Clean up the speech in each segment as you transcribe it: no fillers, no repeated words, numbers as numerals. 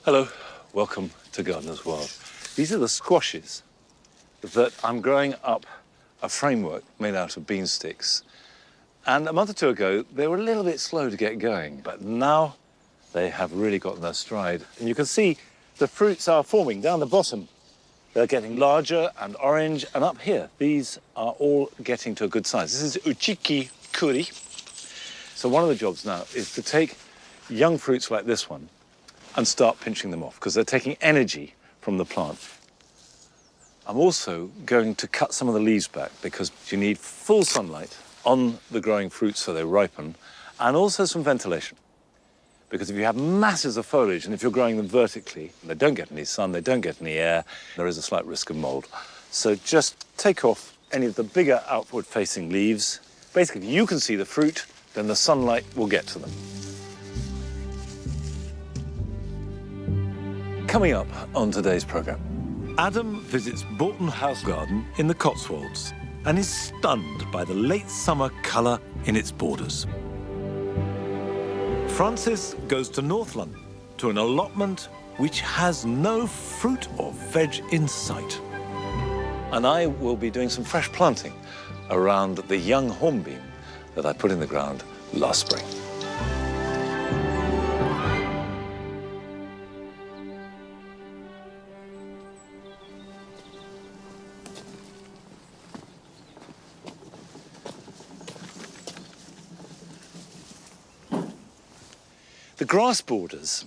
Hello, welcome to Gardener's World. These are the squashes that I'm growing up a framework made out of bean sticks. And a month or two ago, they were a little bit slow to get going, but now they have really gotten their stride. And you can see the fruits are forming down the bottom. They're getting larger and orange, and up here, these are all getting to a good size. This is uchiki kuri. So one of the jobs now is to take young fruits like this one and start pinching them off, because they're taking energy from the plant. I'm also going to cut some of the leaves back, because you need full sunlight on the growing fruits so they ripen, and also some ventilation. Because if you have masses of foliage, and if you're growing them vertically, they don't get any sun, they don't get any air, there is a slight risk of mold. So just take off any of the bigger outward-facing leaves. Basically, if you can see the fruit, then the sunlight will get to them. Coming up on today's programme, Adam visits Bolton House Garden in the Cotswolds and is stunned by the late summer colour in its borders. Francis goes to North London to an allotment which has no fruit or veg in sight. And I will be doing some fresh planting around the young hornbeam that I put in the ground last spring. The grass borders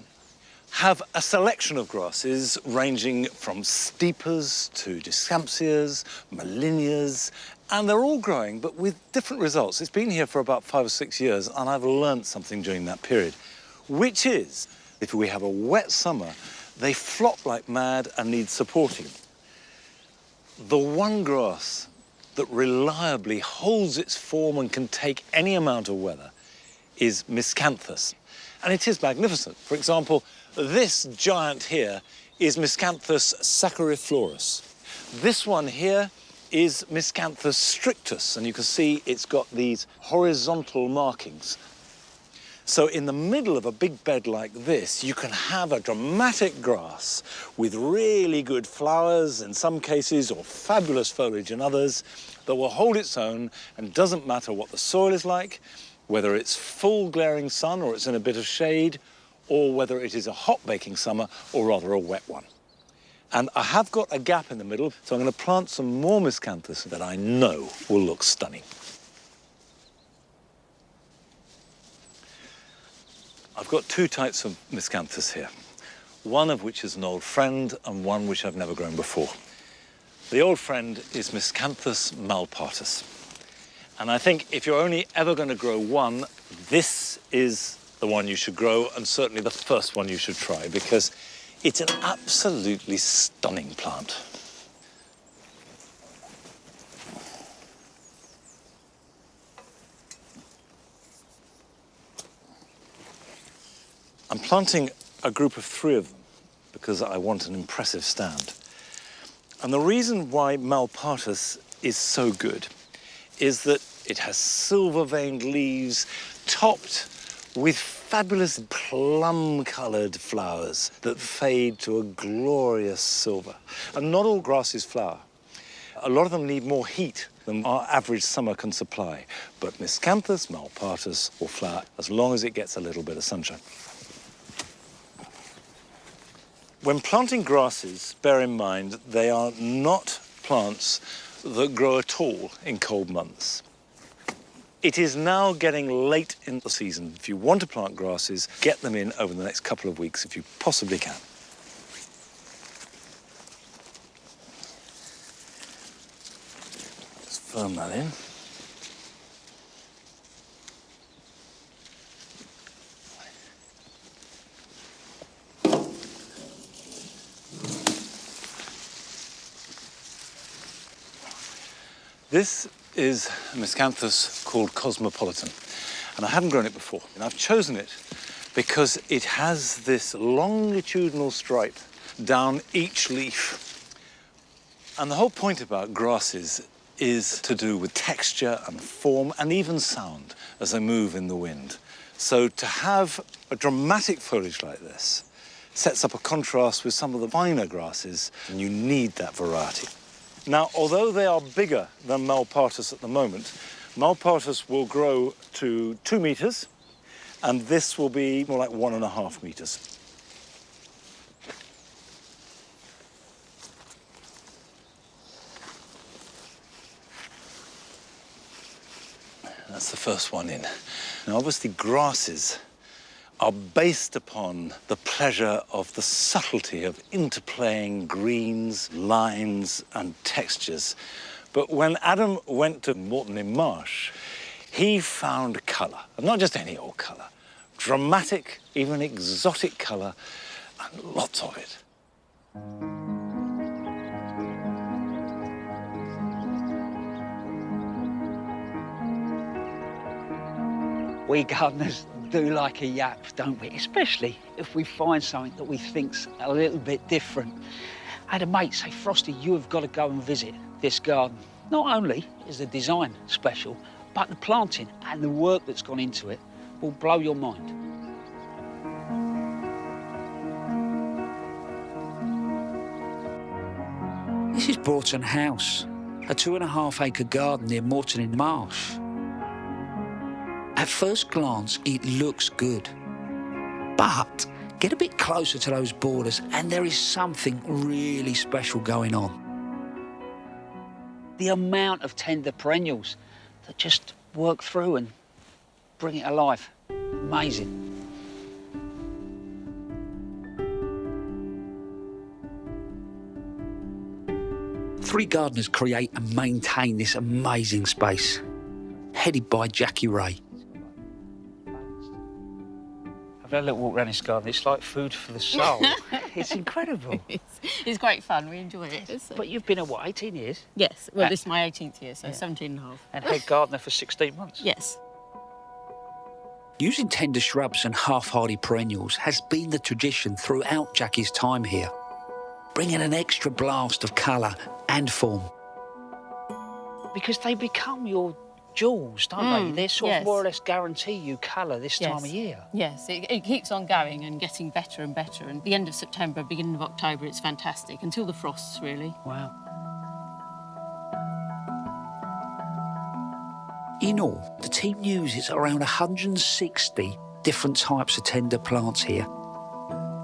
have a selection of grasses ranging from steepers to discampsias, malinias, and they're all growing, but with different results. It's been here for about 5 or 6 years, and I've learned something during that period, which is, if we have a wet summer, they flop like mad and need supporting. The one grass that reliably holds its form and can take any amount of weather is Miscanthus. And it is magnificent. For example, this giant here is Miscanthus sachariflorus. This one here is Miscanthus strictus, and you can see it's got these horizontal markings. So in the middle of a big bed like this, you can have a dramatic grass with really good flowers in some cases, or fabulous foliage in others, that will hold its own, and doesn't matter what the soil is like, whether it's full glaring sun or it's in a bit of shade, or whether it is a hot baking summer or rather a wet one. And I have got a gap in the middle, so I'm going to plant some more Miscanthus that I know will look stunning. I've got two types of Miscanthus here, one of which is an old friend and one which I've never grown before. The old friend is Miscanthus malpartus. And I think if you're only ever going to grow one, this is the one you should grow, and certainly the first one you should try, because it's an absolutely stunning plant. I'm planting a group of 3 of them because I want an impressive stand. And the reason why malpartus is so good is that it has silver-veined leaves topped with fabulous plum-coloured flowers that fade to a glorious silver. And not all grasses flower. A lot of them need more heat than our average summer can supply. But Miscanthus malpartus will flower as long as it gets a little bit of sunshine. When planting grasses, bear in mind they are not plants that grow at all in cold months. It is now getting late in the season. If you want to plant grasses, get them in over the next couple of weeks if you possibly can. Just firm that in. This is a Miscanthus called Cosmopolitan, and I hadn't grown it before. And I've chosen it because it has this longitudinal stripe down each leaf. And the whole point about grasses is to do with texture and form and even sound as they move in the wind. So to have a dramatic foliage like this sets up a contrast with some of the finer grasses, and you need that variety. Now, although they are bigger than Malpartus at the moment, Malpartus will grow to 2 metres, and this will be more like 1.5 metres. That's the first one in. Now, obviously, grasses are based upon the pleasure of the subtlety of interplaying greens, lines, and textures. But when Adam went to Morton-in-Marsh, he found colour, and not just any old colour, dramatic, even exotic colour, and lots of it. We gardeners do like a yap, don't we? Especially if we find something that we think's a little bit different. I had a mate say, Frosty, you have got to go and visit this garden. Not only is the design special, but the planting and the work that's gone into it will blow your mind. This is Broughton House, a 2.5-acre garden near Morton-in-Marsh. At first glance, it looks good. But get a bit closer to those borders and there is something really special going on. The amount of tender perennials that just work through and bring it alive. Amazing. Three gardeners create and maintain this amazing space, headed by Jackie Ray. I've had a little walk around this garden. It's like food for the soul. It's incredible. It's great fun. We enjoy it. But you've been at, what, 18 years? Yes. Well, this is my 18th year, so 17 and a half. And head gardener for 16 months? Yes. Using tender shrubs and half-hardy perennials has been the tradition throughout Jackie's time here, bringing an extra blast of colour and form. Because they become your jewels, don't they? They sort of more or less guarantee you colour this time of year. Yes, it keeps on going and getting better and better. And the end of September, beginning of October, it's fantastic, until the frosts, really. Wow. In all, the team uses around 160 different types of tender plants here,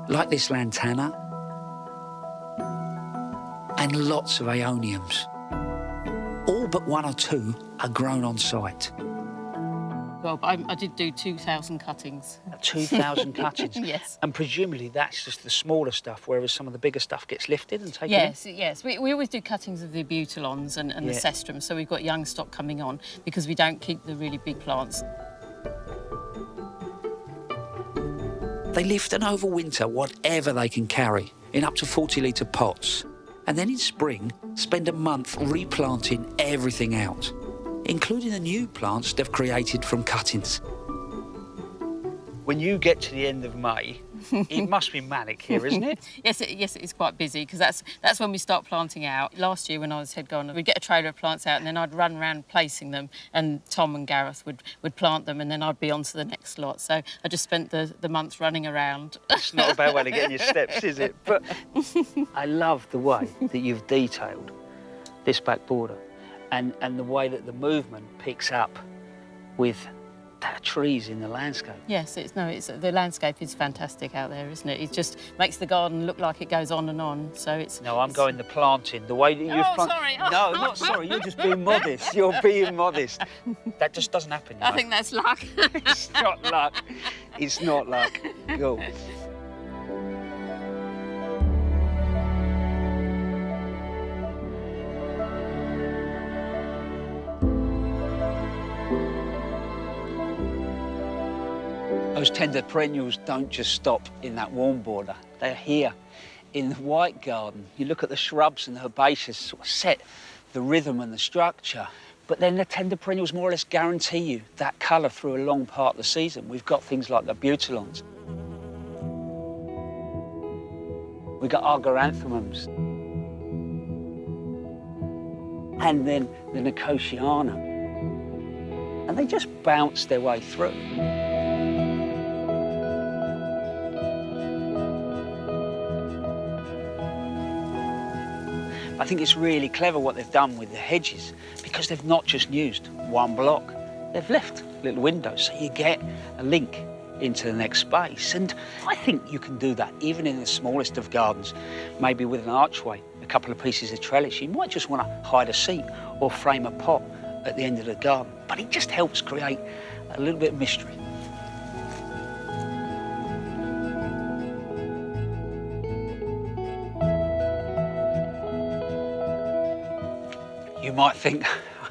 like this lantana, and lots of aeoniums. All but 1 or 2 are grown on site. Well, I did do 2,000 cuttings. 2,000 cuttings? Yes. And presumably that's just the smaller stuff, whereas some of the bigger stuff gets lifted and taken Yes, in? yes. We always do cuttings of the butylons and the cestrums, so we've got young stock coming on because we don't keep the really big plants. They lift and overwinter whatever they can carry in up to 40-litre pots. And then in spring, spend a month replanting everything out, including the new plants they've created from cuttings. When you get to the end of May, it must be manic here, isn't it? Yes, it is quite busy because that's when we start planting out. Last year when I was head gardener, we'd get a trailer of plants out and then I'd run around placing them and Tom and Gareth would plant them and then I'd be on to the next lot. So I just spent the month running around. It's not a bad way to get in your steps, is it? But I love the way that you've detailed this back border and the way that the movement picks up with trees in the landscape. Yes, the landscape is fantastic out there, isn't it? It just makes the garden look like it goes on and on. So it's. No, I'm going the planting. The way that you've planted. Sorry. No, not sorry. You're just being modest. You're being modest. That just doesn't happen. I think that's luck. It's not luck. It's not luck. Go. Those tender perennials don't just stop in that warm border. They're here in the white garden. You look at the shrubs and the herbaceous sort of set the rhythm and the structure. But then the tender perennials more or less guarantee you that colour through a long part of the season. We've got things like the butylons. We've got argyranthemums. And then the nicotiana. And they just bounce their way through. I think it's really clever what they've done with the hedges, because they've not just used one block. They've left little windows so you get a link into the next space. And I think you can do that even in the smallest of gardens, maybe with an archway, a couple of pieces of trellis. You might just want to hide a seat or frame a pot at the end of the garden, but it just helps create a little bit of mystery. You might think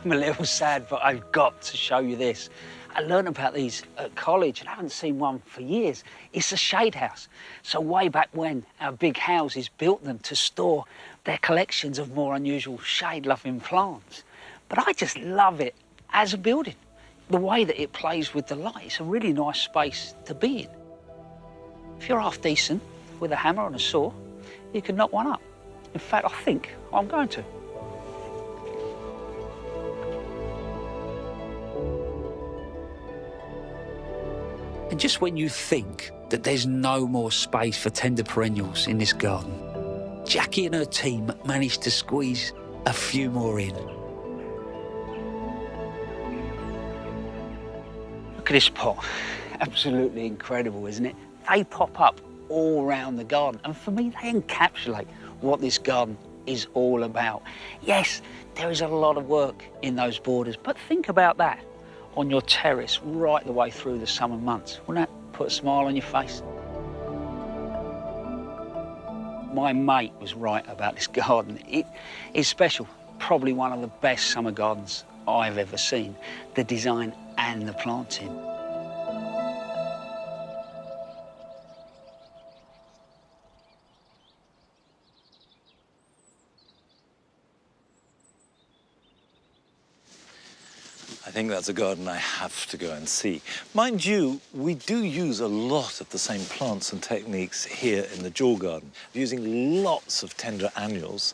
I'm a little sad, but I've got to show you this. I learned about these at college and I haven't seen one for years. It's a shade house. So way back when, our big houses built them to store their collections of more unusual shade-loving plants. But I just love it as a building. The way that it plays with the light, it's a really nice space to be in. If you're half decent with a hammer and a saw, you can knock one up. In fact, I think I'm going to. And just when you think that there's no more space for tender perennials in this garden, Jackie and her team managed to squeeze a few more in. Look at this pot. Absolutely incredible, isn't it? They pop up all around the garden, and for me, they encapsulate what this garden is all about. Yes, there is a lot of work in those borders, but think about that on your terrace right the way through the summer months. Wouldn't that put a smile on your face? My mate was right about this garden. It is special, probably one of the best summer gardens I've ever seen, the design and the planting. I think that's a garden I have to go and see. Mind you, we do use a lot of the same plants and techniques here in the Jewel Garden, using lots of tender annuals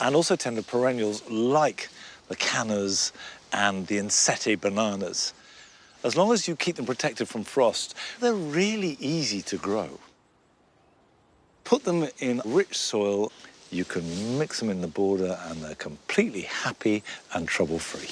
and also tender perennials like the cannas and the Insete bananas. As long as you keep them protected from frost, they're really easy to grow. Put them in rich soil, you can mix them in the border and they're completely happy and trouble-free.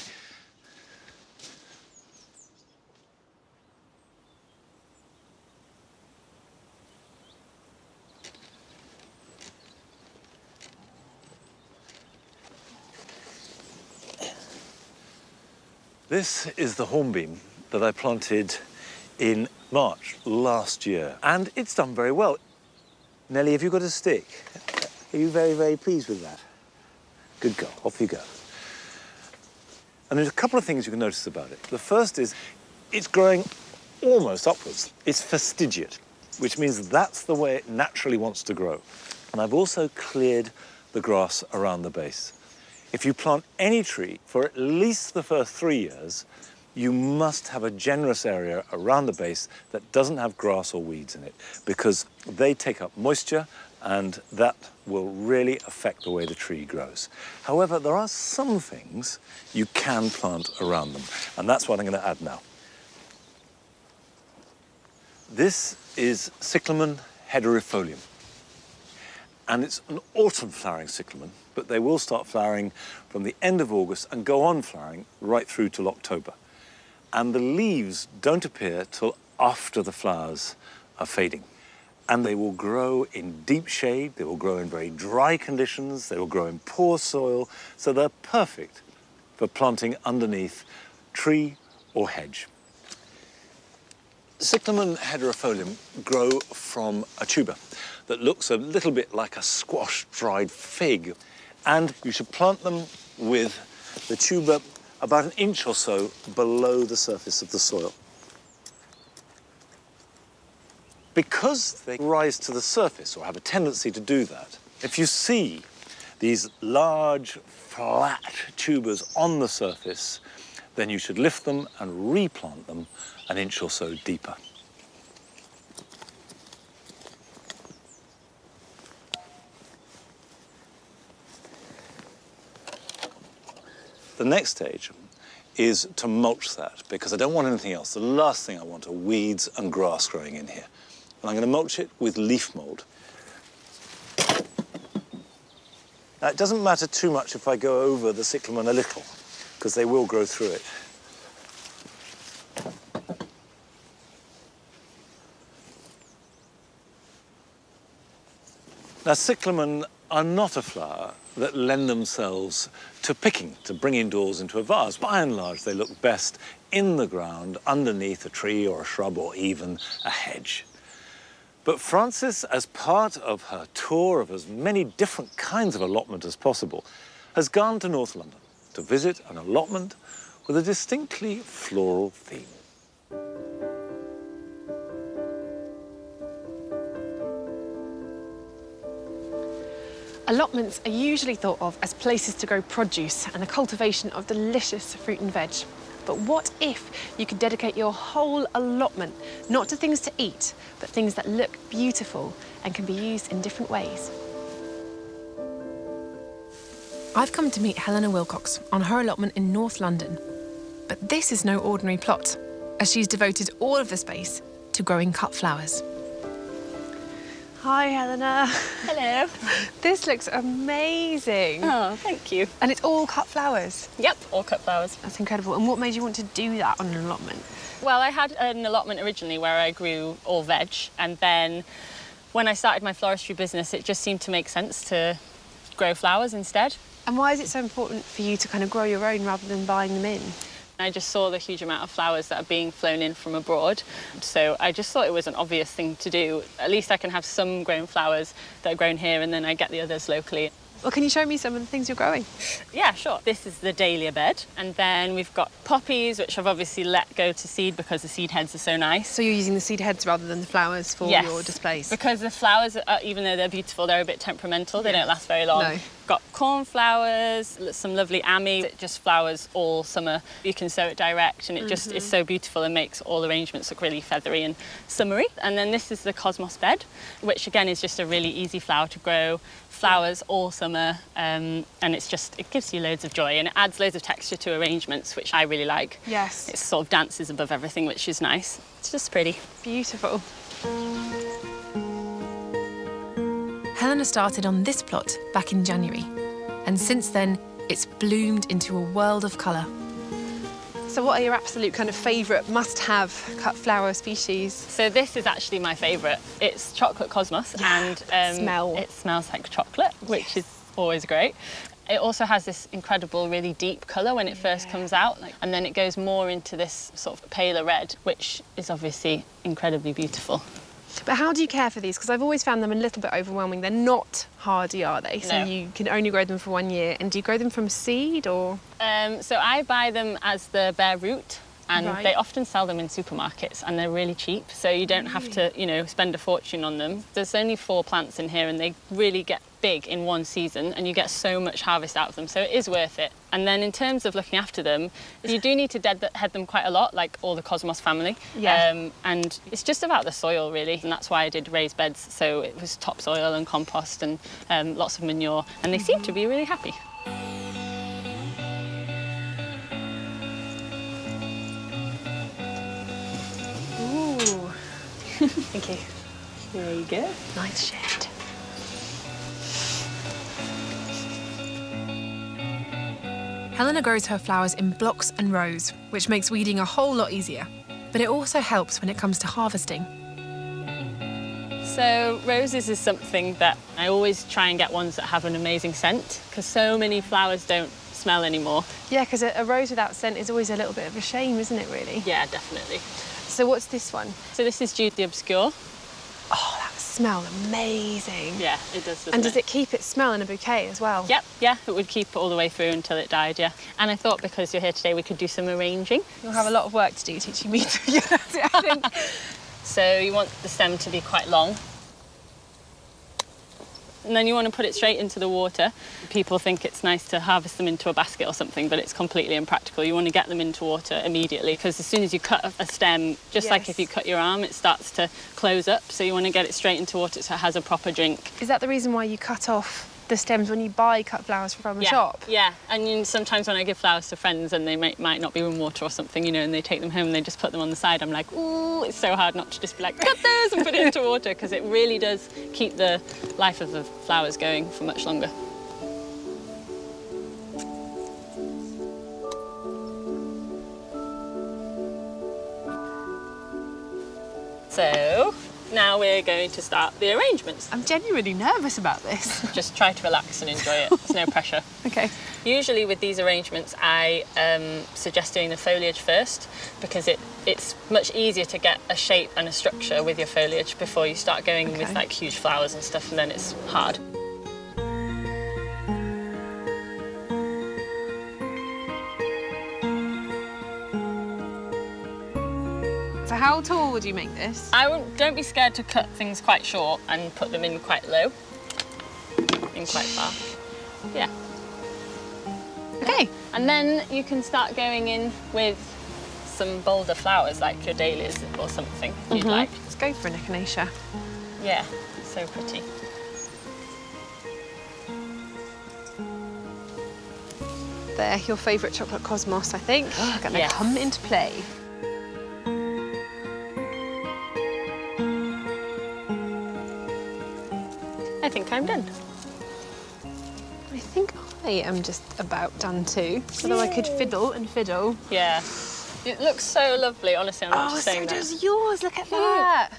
This is the hornbeam that I planted in March last year, and it's done very well. Nellie, have you got a stick? Are you very, very pleased with that? Good girl, off you go. And there's a couple of things you can notice about it. The first is it's growing almost upwards. It's fastigiate, which means that's the way it naturally wants to grow. And I've also cleared the grass around the base. If you plant any tree for at least the first 3 years, you must have a generous area around the base that doesn't have grass or weeds in it, because they take up moisture and that will really affect the way the tree grows. However, there are some things you can plant around them, and that's what I'm going to add now. This is Cyclamen hederifolium, and it's an autumn flowering cyclamen, but they will start flowering from the end of August and go on flowering right through till October. And the leaves don't appear till after the flowers are fading. And they will grow in deep shade, they will grow in very dry conditions, they will grow in poor soil, so they're perfect for planting underneath tree or hedge. Cyclamen hederifolium grow from a tuber that looks a little bit like a squash dried fig. And you should plant them with the tuber about 1 inch or so below the surface of the soil. Because they rise to the surface, or have a tendency to do that, if you see these large, flat tubers on the surface, then you should lift them and replant them 1 inch or so deeper. The next stage is to mulch that, because I don't want anything else. The last thing I want are weeds and grass growing in here. And I'm going to mulch it with leaf mould. Now, it doesn't matter too much if I go over the cyclamen a little, because they will grow through it. Now, cyclamen are not a flower that lend themselves to picking, to bring indoors into a vase. By and large, they look best in the ground, underneath a tree or a shrub or even a hedge. But Frances, as part of her tour of as many different kinds of allotment as possible, has gone to North London to visit an allotment with a distinctly floral theme. Allotments are usually thought of as places to grow produce and a cultivation of delicious fruit and veg. But what if you could dedicate your whole allotment not to things to eat, but things that look beautiful and can be used in different ways? I've come to meet Helena Wilcox on her allotment in North London. But this is no ordinary plot, as she's devoted all of the space to growing cut flowers. Hi, Helena. Hello. This looks amazing. Oh, thank you. And it's all cut flowers. Yep, all cut flowers. That's incredible. And what made you want to do that on an allotment? Well, I had an allotment originally where I grew all veg, and then when I started my floristry business, it just seemed to make sense to grow flowers instead. And why is it so important for you to kind of grow your own rather than buying them in? I just saw the huge amount of flowers that are being flown in from abroad. So I just thought it was an obvious thing to do. At least I can have some grown flowers that are grown here and then I get the others locally. Well, can you show me some of the things you're growing? Yeah, sure. This is the dahlia bed. And then we've got poppies, which I've obviously let go to seed because the seed heads are so nice. So you're using the seed heads rather than the flowers for Yes, your displays? because the flowers, even though they're beautiful, they're a bit temperamental. They don't last very long. No. Got cornflowers, some lovely ammi. It just flowers all summer. You can sow it direct and it just is so beautiful and makes all arrangements look really feathery and summery. And then this is the cosmos bed, which again is just a really easy flower to grow. Flowers all summer, and it gives you loads of joy and it adds loads of texture to arrangements, which I really like. Yes. It sort of dances above everything, which is nice. It's just pretty. Beautiful. Helena started on this plot back in January, and since then, it's bloomed into a world of colour. So what are your absolute kind of favourite must-have cut flower species? So this is actually my favourite. It's chocolate cosmos and smell. It smells like chocolate, which is always great. It also has this incredible, really deep colour when it first comes out, and then it goes more into this sort of paler red, which is obviously incredibly beautiful. But how do you care for these? Because I've always found them a little bit overwhelming. They're not hardy, are they? So No. you can only grow them for 1 year. And do you grow them from seed or? So I buy them as the bare root, and Right. they often sell them in supermarkets, and they're really cheap, so you don't have to, spend a fortune on them. There's only 4 plants in here, and they really get big in one season, and you get so much harvest out of them, so it is worth it. And then in terms of looking after them, you do need to deadhead them quite a lot, like all the cosmos family. Yeah. And it's just about the soil, really, and that's why I did raised beds, so it was topsoil and compost and lots of manure, and they seem to be really happy. Ooh. Thank you. There you go. Nice shade. Helena grows her flowers in blocks and rows, which makes weeding a whole lot easier. But it also helps when it comes to harvesting. So roses is something that I always try and get ones that have an amazing scent, because so many flowers don't smell anymore. Yeah, because a rose without scent is always a little bit of a shame, isn't it, really? Yeah, definitely. So what's this one? So this is Jude the Obscure. Oh, that smells amazing. Yeah, it does, doesn't And does it keep its smell in a bouquet as well? Yep, yeah, it would keep it all the way through until it died, yeah. And I thought because you're here today, we could do some arranging. You'll have a lot of work to do teaching me to get at it, I think. So you want the stem to be quite long. And then you want to put it straight into the water. People think it's nice to harvest them into a basket or something, but it's completely impractical. You want to get them into water immediately, because as soon as you cut a stem, just like if you cut your arm, it starts to close up. So you want to get it straight into water so it has a proper drink. Is that the reason why you cut off the stems when you buy cut flowers from a shop? Yeah, and sometimes when I give flowers to friends and they might not be in water or something, and they take them home and they just put them on the side, I'm like, ooh, it's so hard not to just be like, cut those and put it into water, because it really does keep the life of the flowers going for much longer. So now we're going to start the arrangements. I'm genuinely nervous about this. Just try to relax and enjoy it. There's no pressure. Okay. Usually with these arrangements, I suggest doing the foliage first because it's much easier to get a shape and a structure with your foliage before you start going with like huge flowers and stuff, and then it's hard. So how tall would you make this? Don't be scared to cut things quite short and put them in quite low, in quite far. Yeah. Okay. And then you can start going in with some bolder flowers like your dahlias or something you'd like. Let's go for an echinacea. Yeah, so pretty. They're your favourite chocolate cosmos, I think. Are going to Yes. come into play. I think I'm done. I think I am just about done too. Although I could fiddle and fiddle. Yeah. It looks so lovely, honestly, I'm not Oh, just so saying that. does yours. Look at that.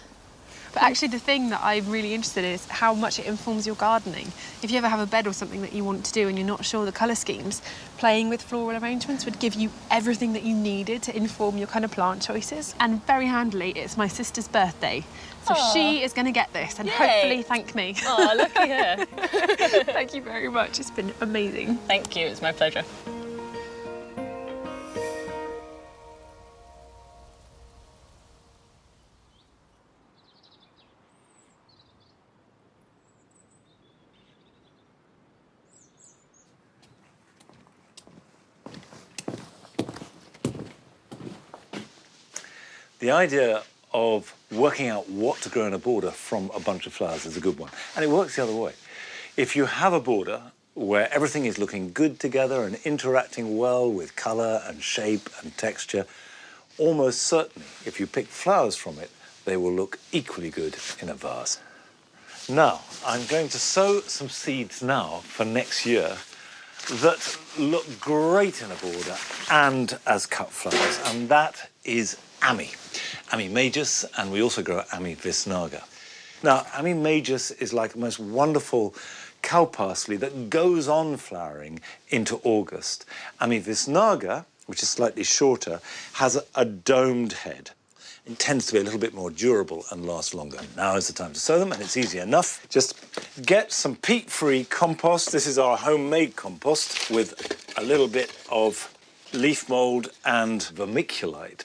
But actually, the thing that I'm really interested in is how much it informs your gardening. If you ever have a bed or something that you want to do and you're not sure the colour schemes, playing with floral arrangements would give you everything that you needed to inform your kind of plant choices. And very handily, it's my sister's birthday. So she is going to get this and Yay. hopefully thank me. Oh, lucky her. Thank you very much. It's been amazing. Thank you, it's my pleasure. The idea of working out what to grow in a border from a bunch of flowers is a good one. And it works the other way. If you have a border where everything is looking good together and interacting well with colour and shape and texture, almost certainly, if you pick flowers from it, they will look equally good in a vase. Now, I'm going to sow some seeds now for next year that look great in a border and as cut flowers, and that is Ami majus, and we also grow Ami visnaga. Now, Ami majus is like the most wonderful cow parsley that goes on flowering into August. Ami visnaga, which is slightly shorter, has a domed head. It tends to be a little bit more durable and last longer. Now is the time to sow them, and it's easy enough. Just get some peat-free compost. This is our homemade compost with a little bit of leaf mould and vermiculite.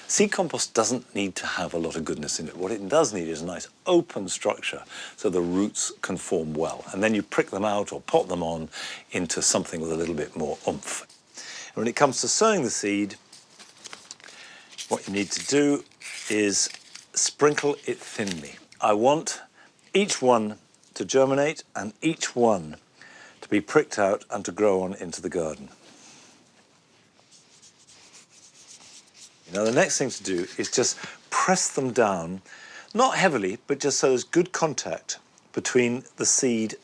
Seed compost doesn't need to have a lot of goodness in it. What it does need is a nice open structure so the roots can form well. And then you prick them out or pot them on into something with a little bit more oomph. And when it comes to sowing the seed, what you need to do is sprinkle it thinly. I want each one to germinate and each one to be pricked out and to grow on into the garden. Now, the next thing to do is just press them down, not heavily, but just so there's good contact between the seed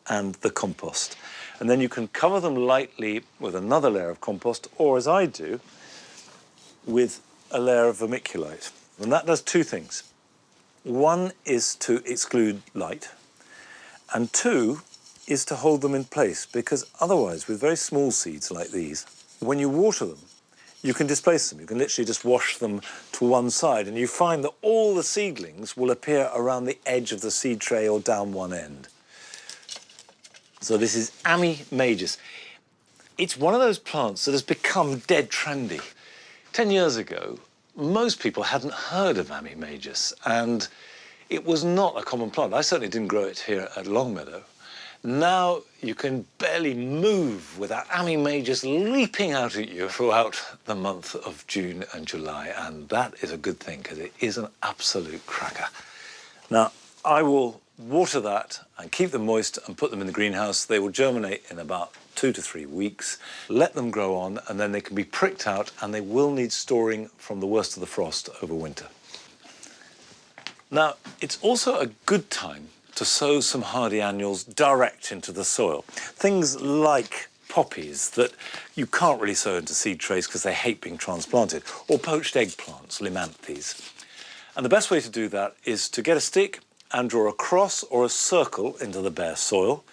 and the compost. And then you can cover them lightly with another layer of compost, or as I do, with a layer of vermiculite. And that does two things. One is to exclude light, and two is to hold them in place, because otherwise, with very small seeds like these, when you water them, you can displace them. You can literally just wash them to one side, and you find that all the seedlings will appear around the edge of the seed tray or down one end. So this is Ami majus. It's one of those plants that has become dead trendy. 10 years ago, most people hadn't heard of Ami majus, and it was not a common plant. I certainly didn't grow it here at Longmeadow. Now you can barely move without Ami majus leaping out at you throughout the month of June and July, and that is a good thing because it is an absolute cracker. Now, I will water that and keep them moist and put them in the greenhouse. They will germinate in about 2 to 3 weeks. Let them grow on, and then they can be pricked out, and they will need storing from the worst of the frost over winter. Now, it's also a good time to sow some hardy annuals direct into the soil. Things like poppies that you can't really sow into seed trays because they hate being transplanted, or poached eggplants, limanthes. And the best way to do that is to get a stick and draw a cross or a circle into the bare soil,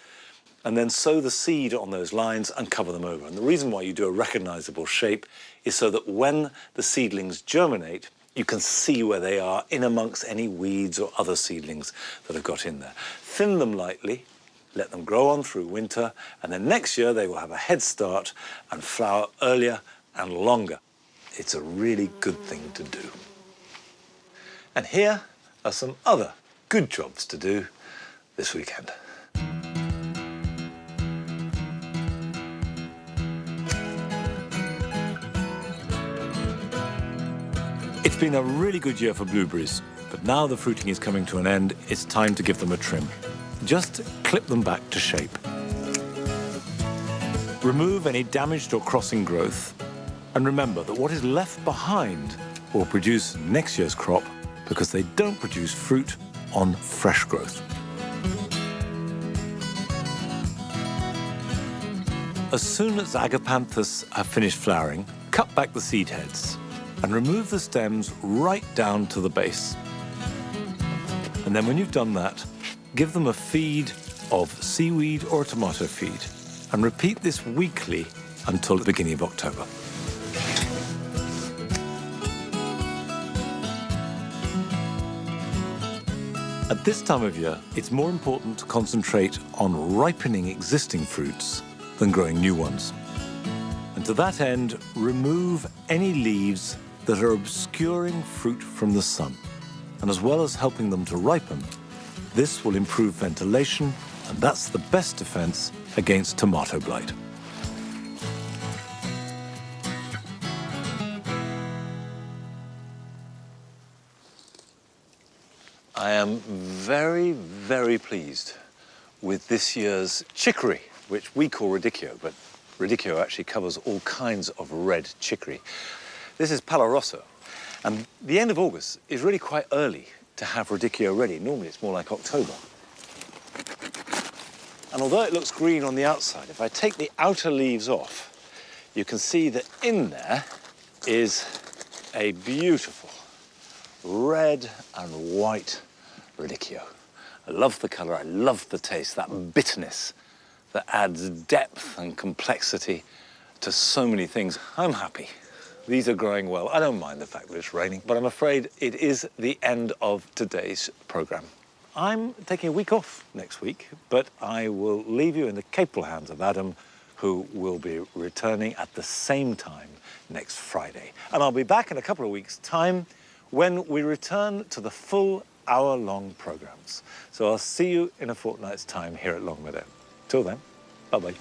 and then sow the seed on those lines and cover them over. And the reason why you do a recognizable shape is so that when the seedlings germinate, you can see where they are in amongst any weeds or other seedlings that have got in there. Thin them lightly, let them grow on through winter, and then next year they will have a head start and flower earlier and longer. It's a really good thing to do. And here are some other good jobs to do this weekend. It's been a really good year for blueberries, but now the fruiting is coming to an end, it's time to give them a trim. Just clip them back to shape. Remove any damaged or crossing growth, and remember that what is left behind will produce next year's crop because they don't produce fruit on fresh growth. As soon as agapanthus have finished flowering, cut back the seed heads and remove the stems right down to the base. And then when you've done that, give them a feed of seaweed or tomato feed and repeat this weekly until the beginning of October. At this time of year, it's more important to concentrate on ripening existing fruits than growing new ones. And to that end, remove any leaves that are obscuring fruit from the sun. And as well as helping them to ripen, this will improve ventilation, and that's the best defense against tomato blight. I am very, very pleased with this year's chicory, which we call radicchio, but radicchio actually covers all kinds of red chicory. This is Palo Rosso, and the end of August is really quite early to have radicchio ready. Normally it's more like October. And although it looks green on the outside, if I take the outer leaves off, you can see that in there is a beautiful red and white radicchio. I love the colour, I love the taste, that bitterness that adds depth and complexity to so many things. I'm happy. These are growing well. I don't mind the fact that it's raining, but I'm afraid it is the end of today's programme. I'm taking a week off next week, but I will leave you in the capable hands of Adam, who will be returning at the same time next Friday. And I'll be back in a couple of weeks' time when we return to the full hour-long programmes. So I'll see you in a fortnight's time here at Longmeadow. Till then, bye-bye.